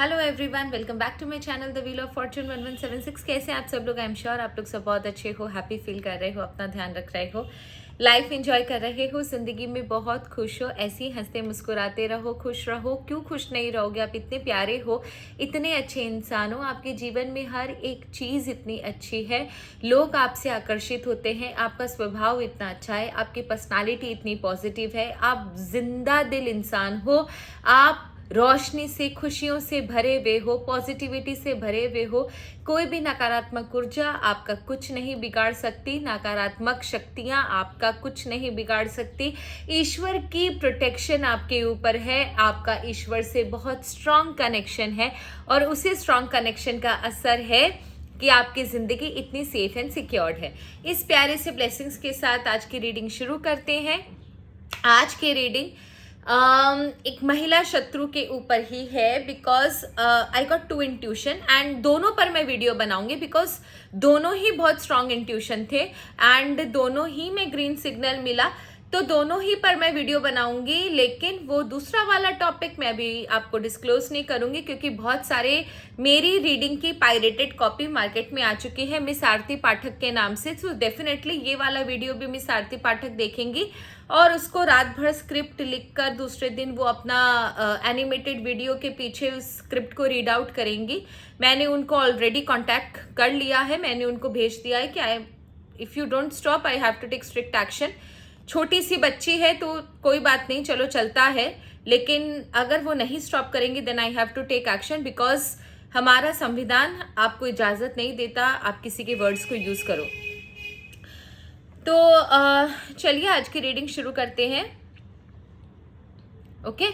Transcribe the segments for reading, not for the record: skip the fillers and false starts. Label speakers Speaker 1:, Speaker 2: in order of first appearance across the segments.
Speaker 1: Hello everyone, welcome back to my channel the wheel of fortune 1176। कैसे हैं आप सब लोग? आई एम श्योर आप लोग सब बहुत अच्छे हो, हैप्पी फील कर रहे हो, अपना ध्यान रख रहे हो, लाइफ एंजॉय कर रहे हो, जिंदगी में बहुत खुश हो। ऐसे ही हंसते मुस्कुराते रहो, खुश रहो। क्यों खुश नहीं रहोगे? आप इतने प्यारे हो, इतने अच्छे इंसान हो, आपके जीवन में हर एक चीज़ इतनी अच्छी है, लोग आपसे आकर्षित होते हैं, आपका स्वभाव इतना अच्छा है, आपकी पर्सनालिटी इतनी पॉजिटिव है, आप जिंदा दिल इंसान हो, आप रोशनी से, खुशियों से भरे हुए हो, पॉजिटिविटी से भरे हुए हो। कोई भी नकारात्मक ऊर्जा आपका कुछ नहीं बिगाड़ सकती, नकारात्मक शक्तियां आपका कुछ नहीं बिगाड़ सकती। ईश्वर की प्रोटेक्शन आपके ऊपर है, आपका ईश्वर से बहुत स्ट्रांग कनेक्शन है और उसी स्ट्रांग कनेक्शन का असर है कि आपकी ज़िंदगी इतनी सेफ एंड सिक्योर्ड है। इस प्यारे से ब्लेसिंग्स के साथ आज की रीडिंग शुरू करते हैं। आज की रीडिंग एक महिला शत्रु के ऊपर ही है, because I got to intuition and दोनों पर मैं वीडियो बनाऊंगी, बिकॉज दोनों ही बहुत स्ट्रांग इंट्यूशन थे एंड दोनों ही में ग्रीन सिग्नल मिला, तो दोनों ही पर मैं वीडियो बनाऊंगी। लेकिन वो दूसरा वाला टॉपिक मैं अभी आपको डिस्क्लोज नहीं करूंगी, क्योंकि बहुत सारे मेरी रीडिंग की पायरेटेड कॉपी मार्केट में आ चुकी है मिस आरती पाठक के नाम से। तो डेफिनेटली ये वाला वीडियो भी मिस आरती पाठक देखेंगी और उसको रात भर स्क्रिप्ट लिखकर दूसरे दिन वो अपना एनिमेटेड वीडियो के पीछे उस स्क्रिप्ट को रीड आउट करेंगी। मैंने उनको ऑलरेडी कांटेक्ट कर लिया है, मैंने उनको भेज दिया है कि if you don't stop I have to take strict action. छोटी सी बच्ची है तो कोई बात नहीं, चलो चलता है, लेकिन अगर वो नहीं स्टॉप करेंगी then I have to take action, because हमारा संविधान आपको इजाज़त नहीं देता आप किसी के वर्ड्स को यूज़ करो। तो चलिए आज की रीडिंग शुरू करते हैं। ओके,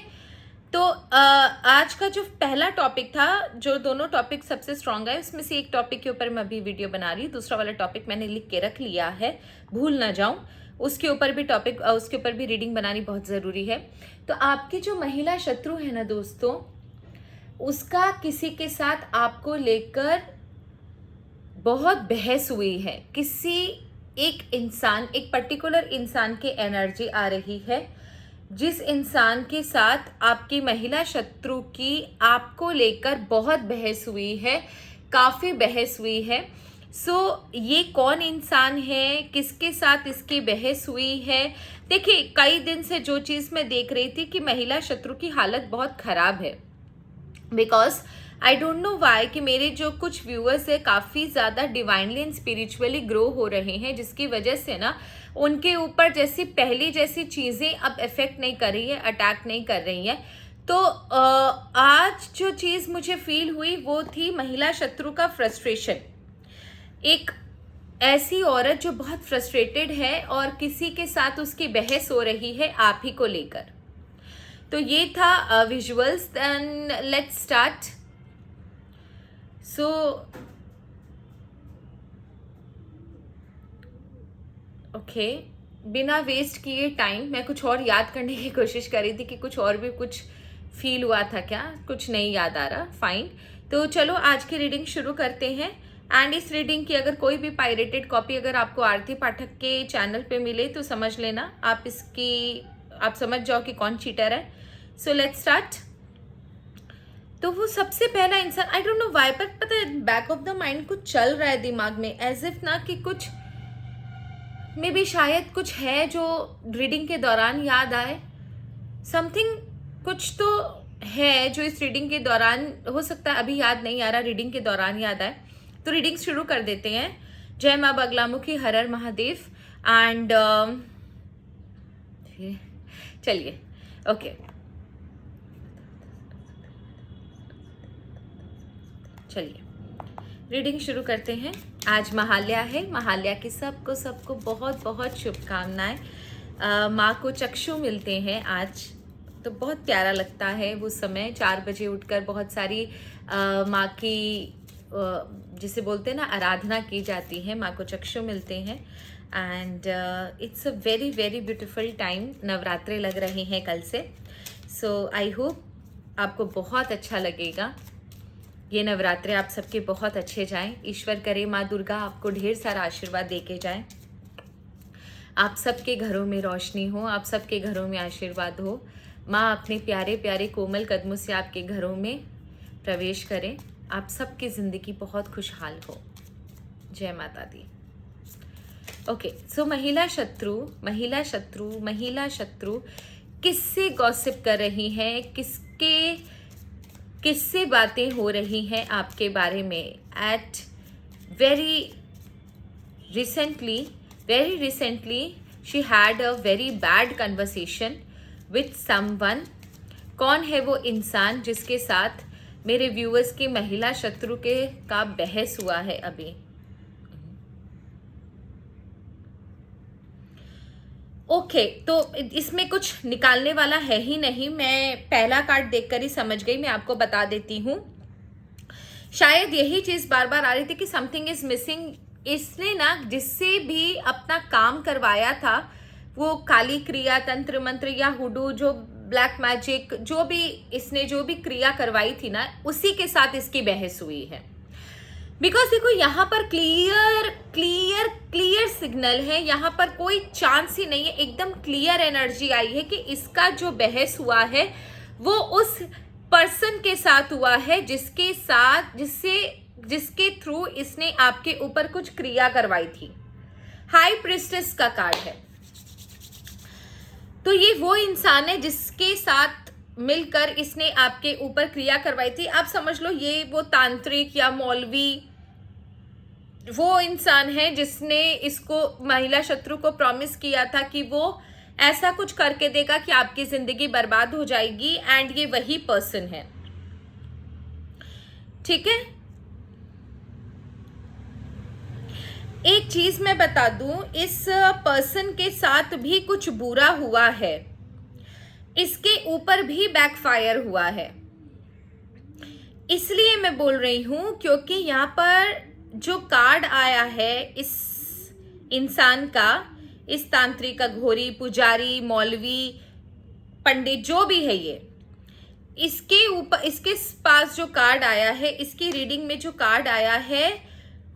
Speaker 1: तो आज का जो पहला टॉपिक था, जो दोनों टॉपिक सबसे स्ट्रांग है, उसमें से एक टॉपिक के ऊपर मैं अभी वीडियो बना रही हूँ, दूसरा वाला टॉपिक मैंने लिख के रख लिया है, भूल ना जाऊं। उसके ऊपर भी उसके ऊपर भी रीडिंग बनानी बहुत ज़रूरी है। तो आपकी जो महिला शत्रु है ना दोस्तों, उसका किसी के साथ आपको लेकर बहुत बहस हुई है। किसी एक पर्टिकुलर इंसान की एनर्जी आ रही है, जिस इंसान के साथ आपकी महिला शत्रु की आपको लेकर बहुत बहस हुई है, काफ़ी बहस हुई है। ये कौन इंसान है, किसके साथ इसकी बहस हुई है? देखिए, कई दिन से जो चीज़ मैं देख रही थी कि महिला शत्रु की हालत बहुत ख़राब है, because I don't know why कि मेरे जो कुछ व्यूअर्स है काफ़ी ज़्यादा डिवाइनली एंड स्पिरिचुअली ग्रो हो रहे हैं, जिसकी वजह से ना उनके ऊपर पहली जैसी चीज़ें अब इफेक्ट नहीं कर रही है, अटैक नहीं कर रही है। तो आज जो चीज़ मुझे फील हुई वो थी महिला शत्रु का फ्रस्ट्रेशन। एक ऐसी औरत जो बहुत फ्रस्ट्रेटेड है और किसी के साथ उसकी बहस हो रही है आप ही को लेकर। तो ये था visuals. Then let's start. Okay, बिना वेस्ट किए टाइम, मैं कुछ और याद करने की कोशिश कर रही थी कि कुछ और भी कुछ फील हुआ था क्या, कुछ नहीं याद आ रहा। फाइन, तो चलो आज की रीडिंग शुरू करते हैं। एंड इस रीडिंग की अगर कोई भी पायरेटेड कॉपी अगर आपको आरती पाठक के चैनल पे मिले तो समझ लेना, आप समझ जाओ कि कौन चीटर है। So let's start. तो वो सबसे पहला इंसान, आई डोंट नो वाई, पर पता है बैक ऑफ द माइंड कुछ चल रहा है दिमाग में, एज इफ ना कि कुछ मे बी शायद कुछ है जो रीडिंग के दौरान याद आए। समथिंग कुछ तो है जो इस रीडिंग के दौरान, हो सकता है अभी याद नहीं आ रहा, रीडिंग के दौरान याद आए। तो रीडिंग शुरू कर देते हैं। जय माँ बगलामुखी, हर हर महादेव। एंड चलिए, ओके, चलिए रीडिंग शुरू करते हैं। आज महाल्या है, महाल्या की सबको बहुत बहुत शुभकामनाएं। माँ को चक्षु मिलते हैं आज, तो बहुत प्यारा लगता है वो समय। 4 बजे उठकर बहुत सारी माँ की जिसे बोलते हैं ना आराधना की जाती है, माँ को चक्षु मिलते हैं। And it's a very very beautiful time. नवरात्रे लग रहे हैं कल से, सो आई होप आपको बहुत अच्छा लगेगा। ये नवरात्रे आप सबके बहुत अच्छे जाएं। ईश्वर करे माँ दुर्गा आपको ढेर सारा आशीर्वाद दे के जाएं। आप सबके घरों में रोशनी हो, आप सबके घरों में आशीर्वाद हो। माँ अपने प्यारे प्यारे कोमल कदमों से आपके घरों में प्रवेश करें। आप सबकी ज़िंदगी बहुत खुशहाल हो। जय माता दी। ओके, सो महिला शत्रु किससे गॉसिप कर रही हैं, किससे बातें हो रही हैं आपके बारे में। At very recently she had a very bad conversation with someone. कौन है वो इंसान जिसके साथ मेरे व्यूअर्स की महिला शत्रु के का बहस हुआ है अभी। ओके, तो इसमें कुछ निकालने वाला है ही नहीं। मैं पहला कार्ड देखकर ही समझ गई। मैं आपको बता देती हूँ, शायद यही चीज बार बार आ रही थी कि समथिंग इज मिसिंग। इसने ना जिससे भी अपना काम करवाया था, वो काली क्रिया, तंत्र मंत्र या हुडू, जो ब्लैक मैजिक, जो भी इसने जो भी क्रिया करवाई थी ना, उसी के साथ इसकी बहस हुई है। बिकॉज देखो यहाँ पर क्लियर सिग्नल है, यहाँ पर कोई चांस ही नहीं है। एकदम क्लियर एनर्जी आई है कि इसका जो बहस हुआ है वो उस पर्सन के साथ हुआ है जिसके थ्रू इसने आपके ऊपर कुछ क्रिया करवाई थी। हाई प्रिस्टेस का कार्ड है। तो ये वो इंसान है जिसके साथ मिलकर इसने आपके ऊपर क्रिया करवाई थी। आप समझ लो ये वो तांत्रिक या मौलवी वो इंसान है जिसने इसको महिला शत्रु को प्रॉमिस किया था कि वो ऐसा कुछ करके देगा कि आपकी जिंदगी बर्बाद हो जाएगी। एंड ये वही पर्सन है, ठीक है। एक चीज मैं बता दूं, इस पर्सन के साथ भी कुछ बुरा हुआ है, इसके ऊपर भी बैकफायर हुआ है। इसलिए मैं बोल रही हूं क्योंकि यहाँ पर जो कार्ड आया है इस इंसान का, इस तांत्रिक, अघोरी, पुजारी, मौलवी, पंडित, जो भी है ये, इसके पास जो कार्ड आया है, इसकी रीडिंग में जो कार्ड आया है,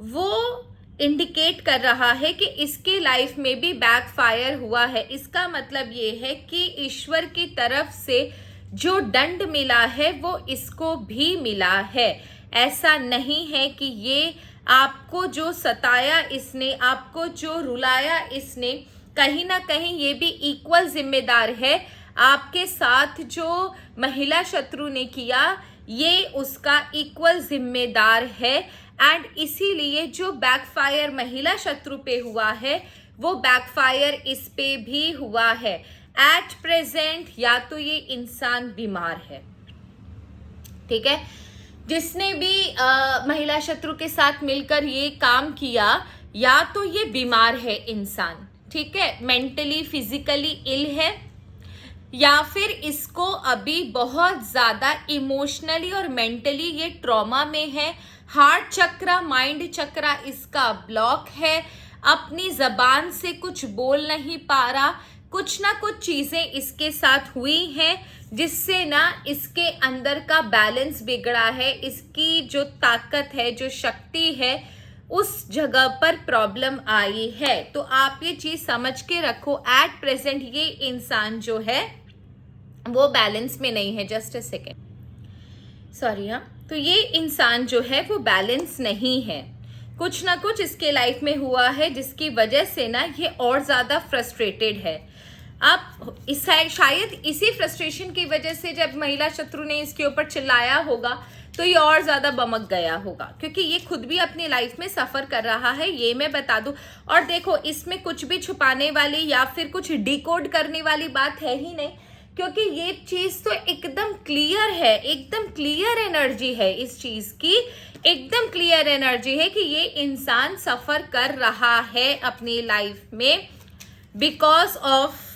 Speaker 1: वो इंडिकेट कर रहा है कि इसके लाइफ में भी बैकफायर हुआ है। इसका मतलब ये है कि ईश्वर की तरफ से जो दंड मिला है वो इसको भी मिला है। ऐसा नहीं है कि ये आपको जो सताया इसने, आपको जो रुलाया इसने, कहीं ना कहीं ये भी इक्वल जिम्मेदार है। आपके साथ जो महिला शत्रु ने किया ये उसका इक्वल जिम्मेदार है। एंड इसीलिए जो बैकफायर महिला शत्रु पे हुआ है वो बैकफायर इस पे भी हुआ है। एट प्रेजेंट या तो ये इंसान बीमार है, ठीक है, जिसने भी महिला शत्रु के साथ मिलकर ये काम किया, या तो ये बीमार है इंसान, ठीक है, मेंटली फिजिकली इल है, या फिर इसको अभी बहुत ज्यादा इमोशनली और मेंटली ये ट्रॉमा में है। हार्ट चक्रा, माइंड चक्रा इसका ब्लॉक है, अपनी जबान से कुछ बोल नहीं पा रहा। कुछ ना कुछ चीजें इसके साथ हुई हैं जिससे ना इसके अंदर का बैलेंस बिगड़ा है, इसकी जो ताकत है, जो शक्ति है, उस जगह पर प्रॉब्लम आई है। तो आप ये चीज समझ के रखो, एट प्रेजेंट ये इंसान जो है वो बैलेंस में नहीं है। Just a second, sorry. हाँ, तो ये इंसान जो है वो बैलेंस नहीं है। कुछ ना कुछ इसके लाइफ में हुआ है जिसकी वजह से ना ये और ज्यादा फ्रस्ट्रेटेड है। अब शायद इसी फ्रस्ट्रेशन की वजह से जब महिला शत्रु ने इसके ऊपर चिल्लाया होगा तो ये और ज्यादा बमक गया होगा, क्योंकि ये खुद भी अपनी लाइफ में सफर कर रहा है, ये मैं बता दूं। और देखो, इसमें कुछ भी छुपाने वाली या फिर कुछ डिकोड करने वाली बात है ही नहीं, क्योंकि ये चीज तो एकदम क्लियर है, एकदम क्लियर एनर्जी है इस चीज की, एकदम क्लियर एनर्जी है कि ये इंसान सफर कर रहा है अपनी लाइफ में बिकॉज ऑफ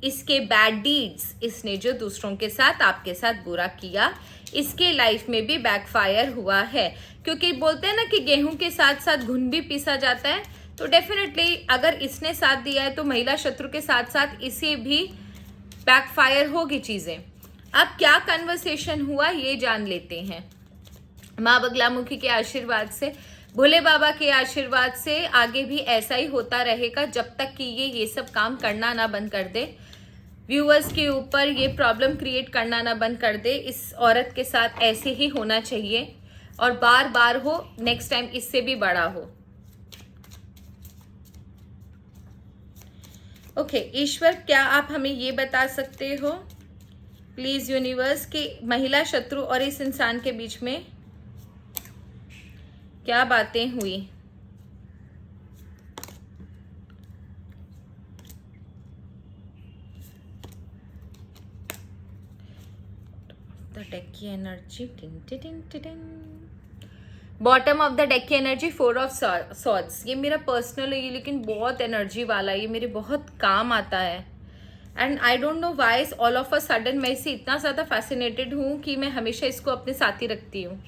Speaker 1: इसके बैड डीड्स। इसने जो दूसरों के साथ, आपके साथ बुरा किया, इसके लाइफ में भी बैकफायर हुआ है। क्योंकि बोलते हैं ना कि गेहूं के साथ साथ घुन भी पीसा जाता है, तो डेफिनेटली अगर इसने साथ दिया है तो महिला शत्रु के साथ साथ इसे भी बैकफायर होगी चीजें। अब क्या कन्वर्सेशन हुआ ये जान लेते हैं। माँ बगलामुखी के आशीर्वाद से, भोले बाबा के आशीर्वाद से आगे भी ऐसा ही होता रहेगा जब तक कि ये सब काम करना ना बंद कर दे। व्यूअर्स के ऊपर ये प्रॉब्लम क्रिएट करना ना बंद कर दे। इस औरत के साथ ऐसे ही होना चाहिए और बार बार हो, नेक्स्ट टाइम इससे भी बड़ा हो। ओके ईश्वर, क्या आप हमें ये बता सकते हो प्लीज यूनिवर्स कि महिला शत्रु और इस इंसान के बीच में क्या बातें हुई? द डेक की energy, bottom of the deck की एनर्जी 4 ऑफ सॉर्ड्स। ये मेरा पर्सनल है, लेकिन बहुत एनर्जी वाला है, ये मेरे बहुत काम आता है। And I don't know why all of a sudden मैं इससे इतना ज़्यादा फैसिनेटेड हूँ कि मैं हमेशा इसको अपने साथ ही रखती हूँ।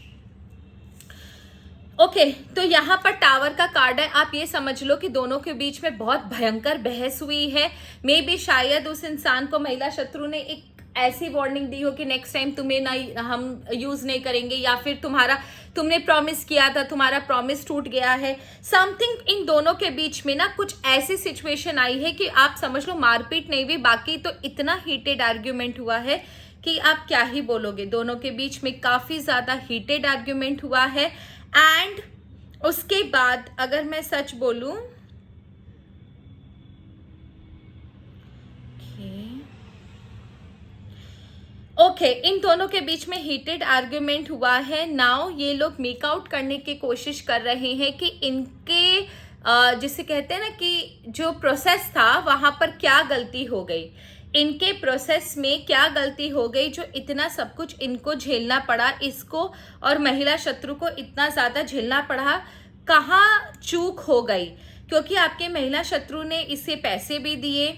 Speaker 1: ओके तो यहाँ पर टावर का कार्ड है। आप ये समझ लो कि दोनों के बीच में बहुत भयंकर बहस हुई है। मे बी शायद उस इंसान को महिला शत्रु ने एक ऐसी वार्निंग दी हो कि नेक्स्ट टाइम तुम्हें ना हम यूज नहीं करेंगे, या फिर तुमने प्रॉमिस किया था, तुम्हारा प्रॉमिस टूट गया है। समथिंग इन दोनों के बीच में ना कुछ ऐसी सिचुएशन आई है कि आप समझ लो मारपीट नहीं हुई, बाकी तो इतना हीटेड आर्ग्यूमेंट हुआ है कि आप क्या ही बोलोगे। दोनों के बीच में काफी ज्यादा हीटेड आर्ग्यूमेंट हुआ है। एंड उसके बाद अगर मैं सच बोलूं, ओके इन दोनों के बीच में हीटेड आर्ग्यूमेंट हुआ है। नाउ ये लोग मेक आउट करने की कोशिश कर रहे हैं कि इनके जिसे कहते हैं ना कि जो प्रोसेस था वहां पर क्या गलती हो गई, इनके प्रोसेस में क्या गलती हो गई जो इतना सब कुछ इनको झेलना पड़ा, इसको और महिला शत्रु को इतना ज्यादा झेलना पड़ा, कहाँ चूक हो गई। क्योंकि आपके महिला शत्रु ने इसे पैसे भी दिए,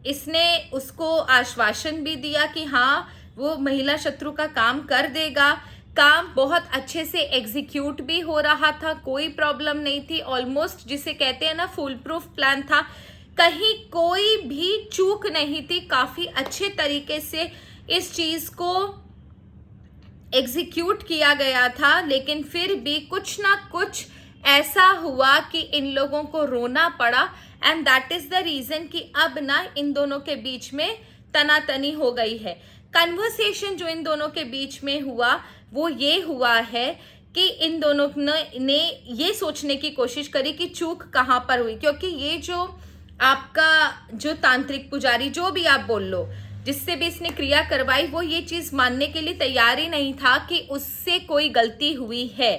Speaker 1: इसने उसको आश्वासन भी दिया कि हाँ वो महिला शत्रु का काम कर देगा, काम बहुत अच्छे से एग्जीक्यूट भी हो रहा था, कोई प्रॉब्लम नहीं थी, ऑलमोस्ट जिसे कहते हैं ना फुल प्रूफ प्लान था, कहीं कोई भी चूक नहीं थी, काफी अच्छे तरीके से इस चीज को एग्जीक्यूट किया गया था। लेकिन फिर भी कुछ ना कुछ ऐसा हुआ कि इन लोगों को रोना पड़ा। And that is the reason कि अब ना इन दोनों के बीच में तनातनी हो गई है। कन्वर्सेशन जो इन दोनों के बीच में हुआ वो ये हुआ है कि इन दोनों ने ये सोचने की कोशिश करी कि चूक कहाँ पर हुई। क्योंकि ये जो आपका जो तांत्रिक पुजारी, जो भी आप बोल लो, जिससे भी इसने क्रिया करवाई, वो ये चीज मानने के लिए तैयार ही नहीं था कि उससे कोई गलती हुई है।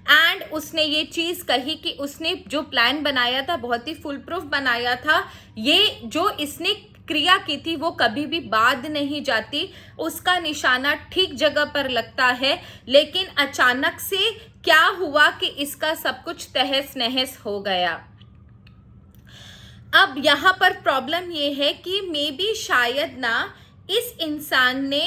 Speaker 1: एंड उसने ये चीज कही कि उसने जो प्लान बनाया था बहुत ही फुल प्रूफ बनाया था, ये जो इसने क्रिया की थी वो कभी भी बाद नहीं जाती, उसका निशाना ठीक जगह पर लगता है। लेकिन अचानक से क्या हुआ कि इसका सब कुछ तहस नहस हो गया। अब यहाँ पर प्रॉब्लम ये है कि मे बी शायद ना इस इंसान ने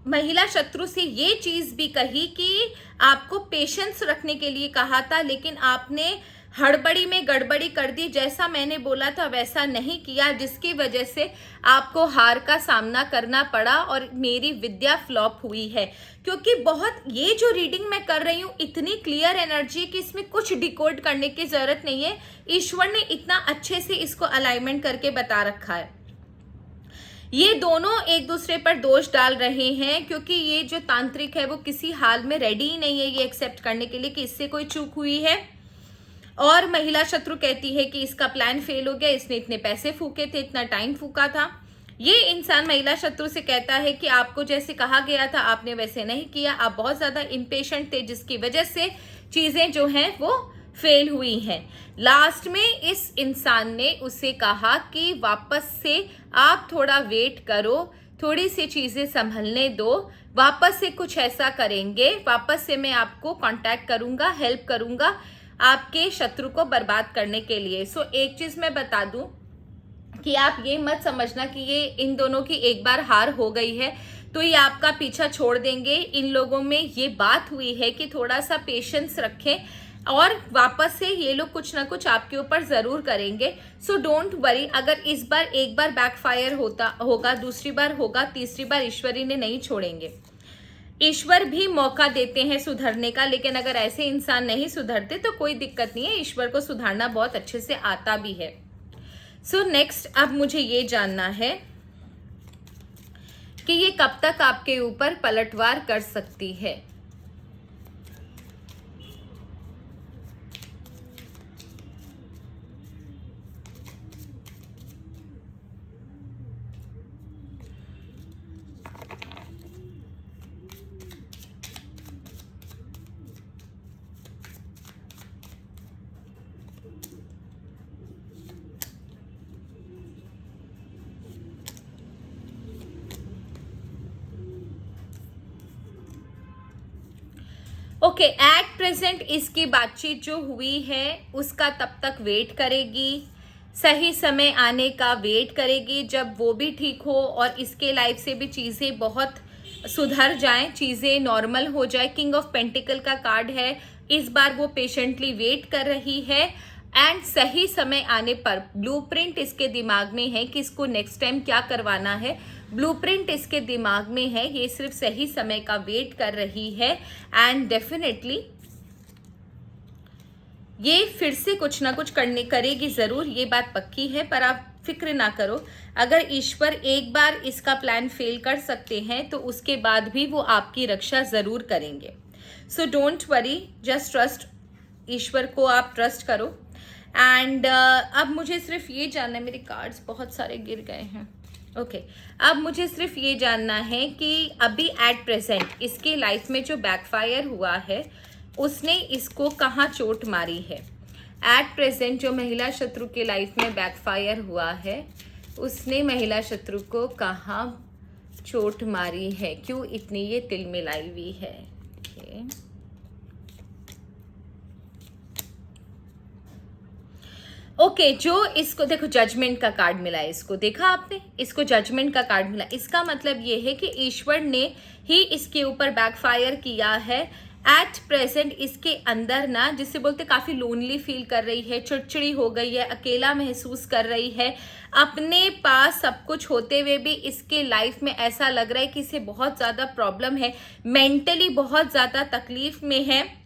Speaker 1: महिला शत्रु से ये चीज भी कही कि आपको पेशेंस रखने के लिए कहा था, लेकिन आपने हड़बड़ी में गड़बड़ी कर दी, जैसा मैंने बोला था वैसा नहीं किया, जिसकी वजह से आपको हार का सामना करना पड़ा और मेरी विद्या फ्लॉप हुई है। क्योंकि बहुत ये जो रीडिंग मैं कर रही हूँ इतनी क्लियर एनर्जी कि इसमें कुछ डिकोड करने की जरूरत नहीं है, ईश्वर ने इतना अच्छे से इसको अलाइनमेंट करके बता रखा है। ये दोनों एक दूसरे पर दोष डाल रहे हैं क्योंकि ये जो तांत्रिक है वो किसी हाल में रेडी ही नहीं है ये एक्सेप्ट करने के लिए कि इससे कोई चूक हुई है। और महिला शत्रु कहती है कि इसका प्लान फेल हो गया, इसने इतने पैसे फूके थे, इतना टाइम फूका था। ये इंसान महिला शत्रु से कहता है कि आपको जैसे कहा गया था आपने वैसे नहीं किया, आप बहुत ज्यादा इम्पेशेंट थे, जिसकी वजह से चीजें जो हैं वो फेल हुई हैं। लास्ट में इस इंसान ने उसे कहा कि वापस से आप थोड़ा वेट करो, थोड़ी सी चीजें संभलने दो, वापस से कुछ ऐसा करेंगे, वापस से मैं आपको कांटेक्ट करूंगा, हेल्प करूंगा आपके शत्रु को बर्बाद करने के लिए। सो एक चीज मैं बता दूं कि आप ये मत समझना कि ये इन दोनों की एक बार हार हो गई है तो ये आपका पीछा छोड़ देंगे। इन लोगों में ये बात हुई है कि थोड़ा सा पेशेंस रखें और वापस से ये लोग कुछ ना कुछ आपके ऊपर जरूर करेंगे। सो डोंट वरी, अगर इस बार एक बार बैकफायर होगा, दूसरी बार होगा, तीसरी बार ईश्वरी ने नहीं छोड़ेंगे। ईश्वर भी मौका देते हैं सुधरने का, लेकिन अगर ऐसे इंसान नहीं सुधरते तो कोई दिक्कत नहीं है, ईश्वर को सुधारना बहुत अच्छे से आता भी है। सो नेक्स्ट अब मुझे ये जानना है कि ये कब तक आपके ऊपर पलटवार कर सकती है। ओके, एट प्रेजेंट इसकी बातचीत जो हुई है उसका तब तक वेट करेगी, सही समय आने का वेट करेगी जब वो भी ठीक हो और इसके लाइफ से भी चीज़ें बहुत सुधर जाएं, चीज़ें नॉर्मल हो जाए। किंग ऑफ पेंटिकल का कार्ड है, इस बार वो पेशेंटली वेट कर रही है एंड सही समय आने पर ब्लूप्रिंट इसके दिमाग में है कि इसको नेक्स्ट टाइम क्या करवाना है। ब्लूप्रिंट इसके दिमाग में है, ये सिर्फ सही समय का वेट कर रही है एंड डेफिनेटली ये फिर से कुछ ना कुछ करेगी ज़रूर, ये बात पक्की है। पर आप फिक्र ना करो, अगर ईश्वर एक बार इसका प्लान फेल कर सकते हैं तो उसके बाद भी वो आपकी रक्षा ज़रूर करेंगे। So don't worry, just trust, ईश्वर को आप ट्रस्ट करो। एंड अब मुझे सिर्फ ये जानना है, मेरे कार्ड्स बहुत सारे गिर गए हैं। ओके, अब मुझे सिर्फ ये जानना है कि अभी एट प्रेजेंट इसके लाइफ में जो बैकफायर हुआ है उसने इसको कहाँ चोट मारी है। एट प्रेजेंट जो महिला शत्रु के लाइफ में बैकफायर हुआ है उसने महिला शत्रु को कहाँ चोट मारी है, क्यों इतनी ये तिलमिलाई हुई है। ओके, जो इसको देखो जजमेंट का कार्ड मिला है, इसको देखा आपने, इसको जजमेंट का कार्ड मिला। इसका मतलब ये है कि ईश्वर ने ही इसके ऊपर बैकफायर किया है। एट प्रेजेंट इसके अंदर ना, जिसे बोलते काफ़ी लोनली फील कर रही है, चिड़चिड़ी हो गई है, अकेला महसूस कर रही है। अपने पास सब कुछ होते हुए भी इसके लाइफ में ऐसा लग रहा है कि इसे बहुत ज़्यादा प्रॉब्लम है, मेंटली बहुत ज़्यादा तकलीफ में है,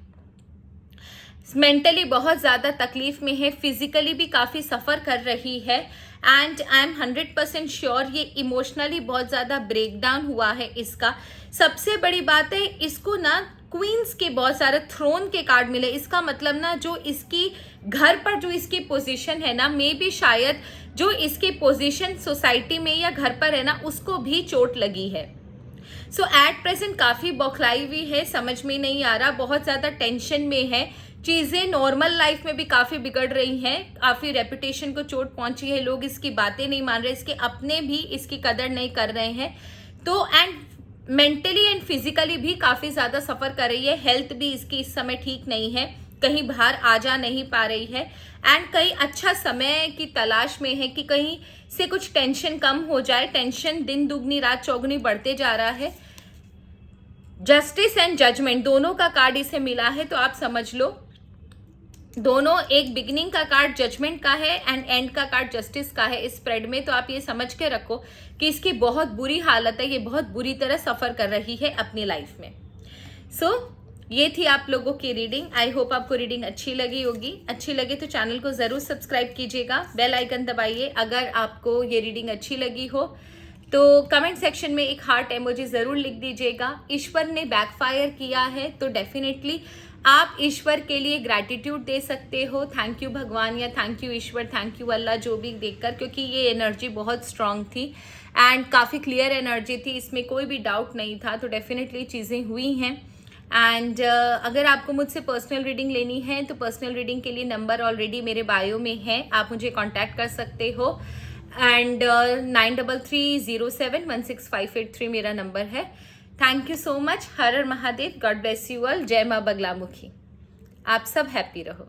Speaker 1: मेंटली बहुत ज़्यादा तकलीफ में है, फिजिकली भी काफ़ी सफ़र कर रही है एंड आई एम 100% श्योर ये इमोशनली बहुत ज़्यादा ब्रेकडाउन हुआ है इसका। सबसे बड़ी बात है, इसको ना क्वींस के बहुत सारे थ्रोन के कार्ड मिले। इसका मतलब ना जो इसकी घर पर जो इसकी पोजीशन है ना, मे बी शायद जो इसकी पोजीशन सोसाइटी में या घर पर है ना उसको भी चोट लगी है। सो एट प्रेजेंट काफ़ी बौखलाई हुई है, समझ में नहीं आ रहा, बहुत ज़्यादा टेंशन में है, चीज़ें नॉर्मल लाइफ में भी काफ़ी बिगड़ रही हैं, काफ़ी रेपुटेशन को चोट पहुंची है, लोग इसकी बातें नहीं मान रहे, इसके अपने भी इसकी कदर नहीं कर रहे हैं। तो एंड मेंटली एंड फिजिकली भी काफ़ी ज़्यादा सफ़र कर रही है, हेल्थ भी इसकी इस समय ठीक नहीं है, कहीं बाहर आ जा नहीं पा रही है एंड कहीं अच्छा समय की तलाश में है कि कहीं से कुछ टेंशन कम हो जाए। टेंशन दिन दुगनी रात चौगुनी बढ़ते जा रहा है। जस्टिस एंड जजमेंट दोनों का कार्ड इसे मिला है, तो आप समझ लो दोनों, एक बिगिनिंग का कार्ड जजमेंट का है एंड एंड का कार्ड जस्टिस का है इस स्प्रेड में। तो आप ये समझ के रखो कि इसकी बहुत बुरी हालत है, ये बहुत बुरी तरह सफ़र कर रही है अपनी लाइफ में। सो ये थी आप लोगों की रीडिंग। आई होप आपको रीडिंग अच्छी लगी होगी। अच्छी लगे तो चैनल को ज़रूर सब्सक्राइब कीजिएगा, बेल आइकन दबाइए। अगर आपको ये रीडिंग अच्छी लगी हो तो कमेंट सेक्शन में एक हार्ट इमोजी ज़रूर लिख दीजिएगा। ईश्वर ने बैकफायर किया है तो डेफिनेटली आप ईश्वर के लिए ग्रैटिट्यूड दे सकते हो, थैंक यू भगवान या थैंक यू ईश्वर, थैंक यू अल्लाह, जो भी देखकर, क्योंकि ये एनर्जी बहुत स्ट्रांग थी एंड काफ़ी क्लियर एनर्जी थी, इसमें कोई भी डाउट नहीं था। तो डेफिनेटली चीज़ें हुई हैं एंड अगर आपको मुझसे पर्सनल रीडिंग लेनी है तो पर्सनल रीडिंग के लिए नंबर ऑलरेडी मेरे बायो में है, आप मुझे कॉन्टैक्ट कर सकते हो एंड 9330716583 मेरा नंबर है। Thank you so much. Her her Mahadev, God bless you all. जय माँ बगलामुखी। आप सब हैप्पी रहो।